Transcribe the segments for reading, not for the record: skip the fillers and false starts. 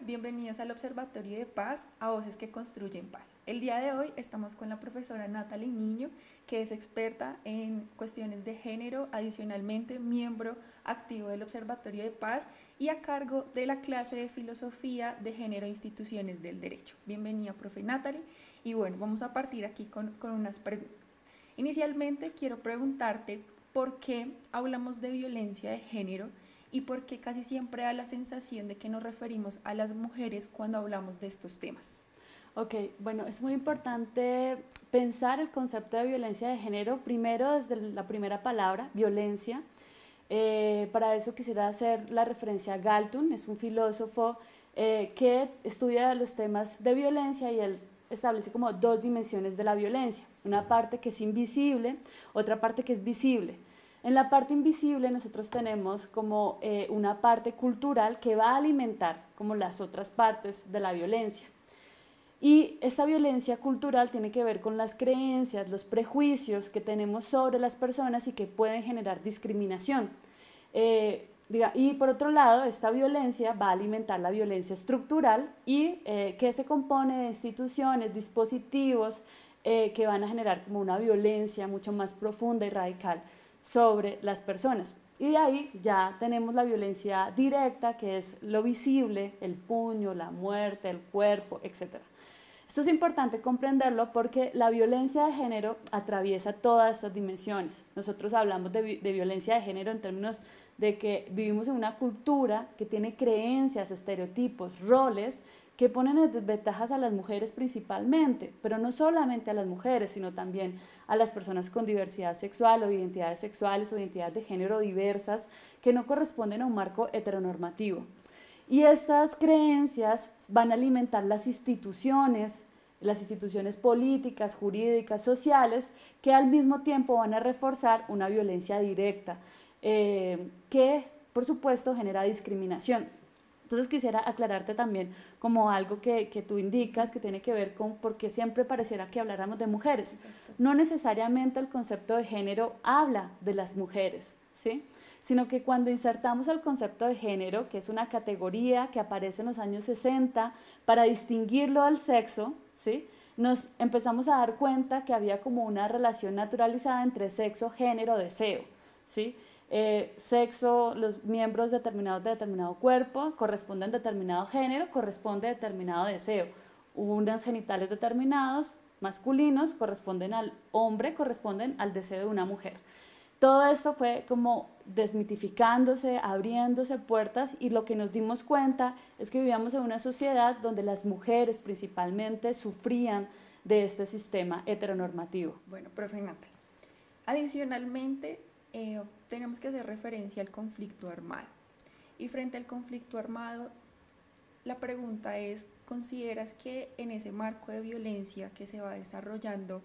bienvenidos al Observatorio de Paz, a Voces que Construyen Paz. El día de hoy estamos con la profesora Natalie Niño, que es experta en cuestiones de género, adicionalmente miembro activo del Observatorio de Paz y a cargo de la clase de Filosofía de Género e Instituciones del Derecho. Bienvenida, profe Natalie. Y bueno, vamos a partir aquí con unas preguntas. Inicialmente quiero preguntarte por qué hablamos de violencia de género y por qué casi siempre da la sensación de que nos referimos a las mujeres cuando hablamos de estos temas. Ok, bueno, es muy importante pensar el concepto de violencia de género primero desde la primera palabra, violencia. Para eso quisiera hacer la referencia a Galton, es un filósofo que estudia los temas de violencia y él establece como dos dimensiones de la violencia, una parte que es invisible, otra parte que es visible. En la parte invisible nosotros tenemos como una parte cultural que va a alimentar como las otras partes de la violencia. Y esa violencia cultural tiene que ver con las creencias, los prejuicios que tenemos sobre las personas y que pueden generar discriminación. Y por otro lado, esta violencia va a alimentar la violencia estructural y que se compone de instituciones, dispositivos que van a generar como una violencia mucho más profunda y radical sobre las personas. Y de ahí ya tenemos la violencia directa, que es lo visible, el puño, la muerte, el cuerpo, etc. Esto es importante comprenderlo porque la violencia de género atraviesa todas estas dimensiones. Nosotros hablamos de violencia de género en términos de que vivimos en una cultura que tiene creencias, estereotipos, roles que ponen en desventajas a las mujeres principalmente, pero no solamente a las mujeres, sino también a las personas con diversidad sexual o identidades sexuales o identidades de género diversas que no corresponden a un marco heteronormativo. Y estas creencias van a alimentar las instituciones políticas, jurídicas, sociales, que al mismo tiempo van a reforzar una violencia directa, que por supuesto genera discriminación. Entonces quisiera aclararte también como algo que tú indicas que tiene que ver con por qué siempre pareciera que habláramos de mujeres. Exacto. No necesariamente el concepto de género habla de las mujeres, ¿sí? Sino que cuando insertamos el concepto de género, que es una categoría que aparece en los años 60 para distinguirlo del sexo, ¿sí? Nos empezamos a dar cuenta que había como una relación naturalizada entre sexo, género, deseo, ¿sí? Sexo, los miembros determinados de determinado cuerpo corresponden a determinado género, corresponde a determinado deseo. Unos genitales determinados, masculinos, corresponden al hombre, corresponden al deseo de una mujer. Todo esto fue como desmitificándose, abriéndose puertas, y lo que nos dimos cuenta es que vivíamos en una sociedad donde las mujeres principalmente sufrían de este sistema heteronormativo. Bueno, profe Natalie, adicionalmente tenemos que hacer referencia al conflicto armado. Y frente al conflicto armado, la pregunta es, ¿consideras que en ese marco de violencia que se va desarrollando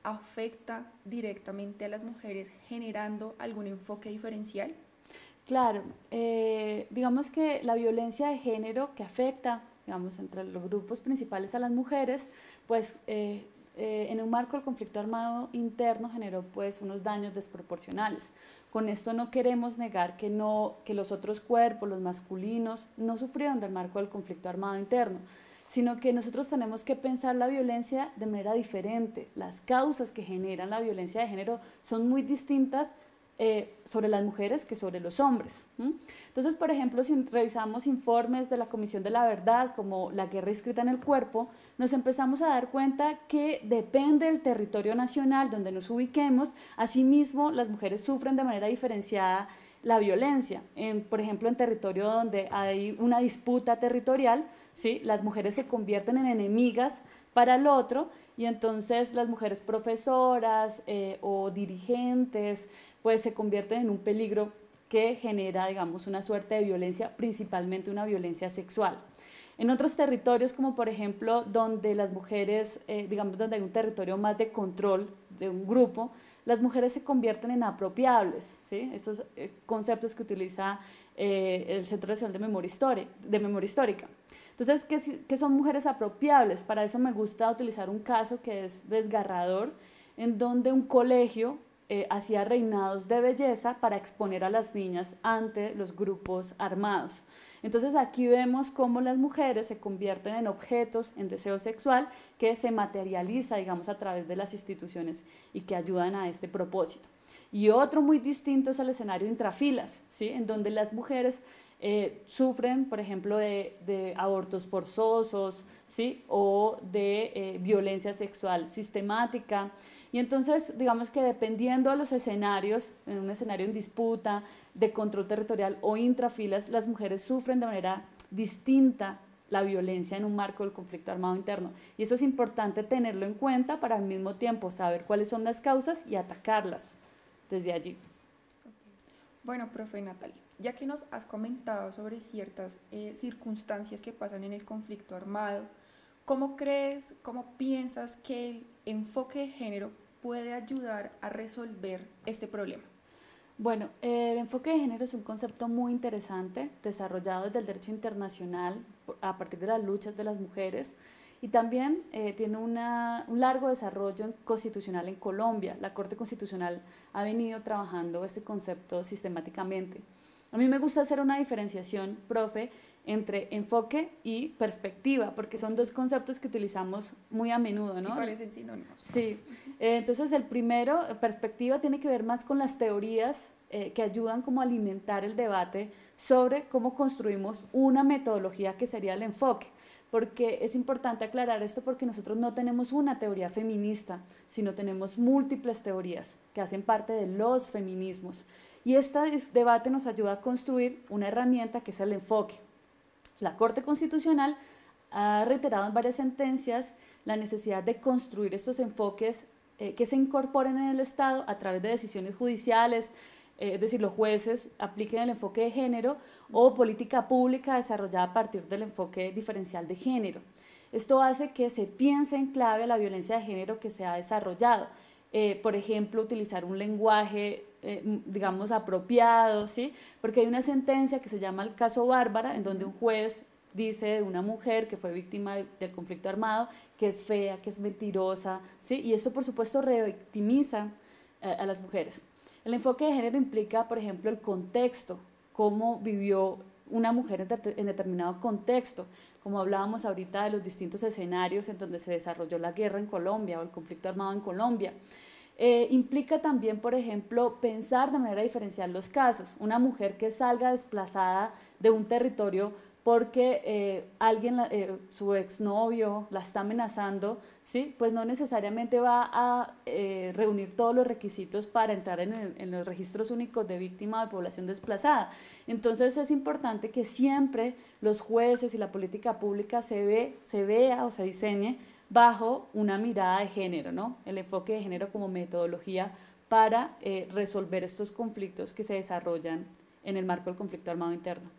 afecta directamente a las mujeres generando algún enfoque diferencial? Claro, digamos que la violencia de género que afecta, digamos, entre los grupos principales a las mujeres, pues en un marco del conflicto armado interno generó pues unos daños desproporcionales. Con esto no queremos negar que los otros cuerpos, los masculinos, no sufrieron del marco del conflicto armado interno, sino que nosotros tenemos que pensar la violencia de manera diferente. Las causas que generan la violencia de género son muy distintas sobre las mujeres que sobre los hombres. Entonces, por ejemplo, si revisamos informes de la Comisión de la Verdad, como La guerra inscrita en el cuerpo, nos empezamos a dar cuenta que depende del territorio nacional donde nos ubiquemos. Asimismo, las mujeres sufren de manera diferenciada la violencia. Por ejemplo, en territorio donde hay una disputa territorial, ¿sí?, las mujeres se convierten en enemigas para el otro, y entonces las mujeres profesoras o dirigentes pues se convierten en un peligro que genera, digamos, una suerte de violencia, principalmente una violencia sexual. En otros territorios, como por ejemplo donde las mujeres, digamos, donde hay un territorio más de control de un grupo, las mujeres se convierten en apropiables, ¿sí? Esos conceptos que utiliza el Centro Nacional de Memoria Histórica. Entonces, ¿qué son mujeres apropiables? Para eso me gusta utilizar un caso que es desgarrador, en donde un colegio hacía reinados de belleza para exponer a las niñas ante los grupos armados. Entonces aquí vemos cómo las mujeres se convierten en objetos en deseo sexual que se materializa, digamos, a través de las instituciones y que ayudan a este propósito. Y otro muy distinto es el escenario intrafilas, ¿sí? En donde las mujeres sufren, por ejemplo, de abortos forzosos, ¿sí? O de violencia sexual sistemática. Y entonces, digamos que dependiendo de los escenarios, en un escenario en disputa, de control territorial o intrafilas, las mujeres sufren de manera distinta la violencia en un marco del conflicto armado interno. Y eso es importante tenerlo en cuenta para al mismo tiempo saber cuáles son las causas y atacarlas desde allí. Bueno, profe Natalie, ya que nos has comentado sobre ciertas circunstancias que pasan en el conflicto armado, ¿cómo crees, cómo piensas que el enfoque de género puede ayudar a resolver este problema? Bueno, el enfoque de género es un concepto muy interesante, desarrollado desde el derecho internacional a partir de las luchas de las mujeres y también tiene un largo desarrollo constitucional en Colombia. La Corte Constitucional ha venido trabajando este concepto sistemáticamente. A mí me gusta hacer una diferenciación, profe, entre enfoque y perspectiva, porque son dos conceptos que utilizamos muy a menudo, ¿no? Y parecen sinónimos. Sí, entonces el primero, perspectiva, tiene que ver más con las teorías que ayudan como a alimentar el debate sobre cómo construimos una metodología que sería el enfoque, porque es importante aclarar esto porque nosotros no tenemos una teoría feminista, sino tenemos múltiples teorías que hacen parte de los feminismos. Y este debate nos ayuda a construir una herramienta que es el enfoque. La Corte Constitucional ha reiterado en varias sentencias la necesidad de construir estos enfoques que se incorporen en el Estado a través de decisiones judiciales, es decir, los jueces apliquen el enfoque de género o política pública desarrollada a partir del enfoque diferencial de género. Esto hace que se piense en clave la violencia de género que se ha desarrollado. Por ejemplo, utilizar un lenguaje, digamos, apropiado, ¿sí? Porque hay una sentencia que se llama el caso Bárbara, en donde un juez dice de una mujer que fue víctima del conflicto armado, que es fea, que es mentirosa, ¿sí? Y esto, por supuesto, revictimiza a las mujeres. El enfoque de género implica, por ejemplo, el contexto, cómo vivió una mujer en determinado contexto, como hablábamos ahorita de los distintos escenarios en donde se desarrolló la guerra en Colombia o el conflicto armado en Colombia. Implica también, por ejemplo, pensar de manera diferencial los casos. Una mujer que salga desplazada de un territorio porque alguien, su exnovio, la está amenazando, ¿sí? Pues no necesariamente va a reunir todos los requisitos para entrar en los registros únicos de víctima de población desplazada. Entonces es importante que siempre los jueces y la política pública se vea o se diseñe bajo una mirada de género, ¿no? El enfoque de género como metodología para resolver estos conflictos que se desarrollan en el marco del conflicto armado interno.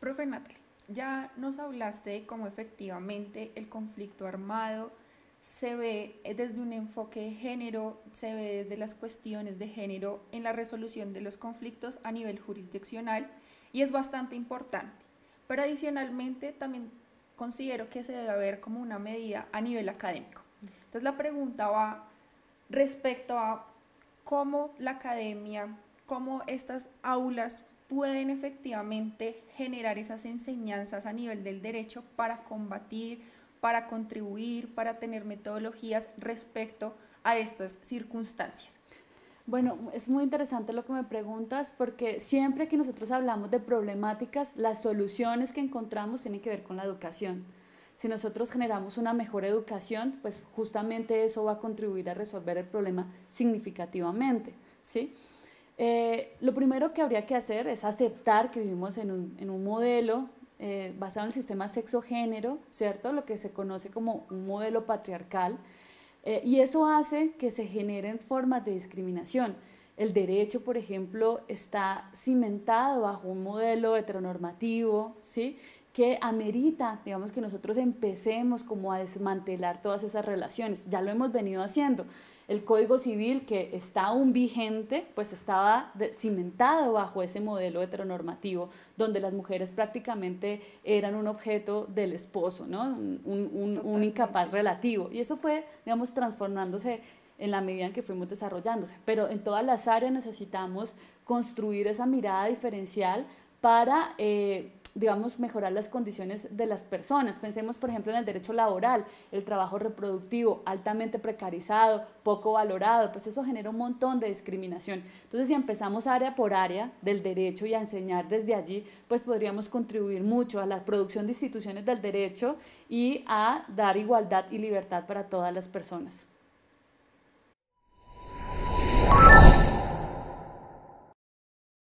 Profe Natalie, ya nos hablaste de cómo efectivamente el conflicto armado se ve desde un enfoque de género, se ve desde las cuestiones de género en la resolución de los conflictos a nivel jurisdiccional y es bastante importante. Pero adicionalmente también considero que se debe ver como una medida a nivel académico. Entonces la pregunta va respecto a cómo la academia, cómo estas aulas pueden efectivamente generar esas enseñanzas a nivel del derecho para combatir, para contribuir, para tener metodologías respecto a estas circunstancias. Bueno, es muy interesante lo que me preguntas porque siempre que nosotros hablamos de problemáticas, las soluciones que encontramos tienen que ver con la educación. Si nosotros generamos una mejor educación, pues justamente eso va a contribuir a resolver el problema significativamente, ¿sí? Lo primero que habría que hacer es aceptar que vivimos en un modelo basado en el sistema sexo-género, ¿cierto? Lo que se conoce como un modelo patriarcal, y eso hace que se generen formas de discriminación. El derecho, por ejemplo, está cimentado bajo un modelo heteronormativo, ¿sí? Que amerita, digamos, que nosotros empecemos como a desmantelar todas esas relaciones. Ya lo hemos venido haciendo. El Código Civil, que está aún vigente, pues estaba cimentado bajo ese modelo heteronormativo, donde las mujeres prácticamente eran un objeto del esposo, ¿no? un incapaz relativo. Y eso fue, digamos, transformándose en la medida en que fuimos desarrollándose. Pero en todas las áreas necesitamos construir esa mirada diferencial para digamos, mejorar las condiciones de las personas. Pensemos, por ejemplo, en el derecho laboral, el trabajo reproductivo altamente precarizado, poco valorado, pues eso genera un montón de discriminación. Entonces, si empezamos área por área del derecho y a enseñar desde allí, pues podríamos contribuir mucho a la producción de instituciones del derecho y a dar igualdad y libertad para todas las personas.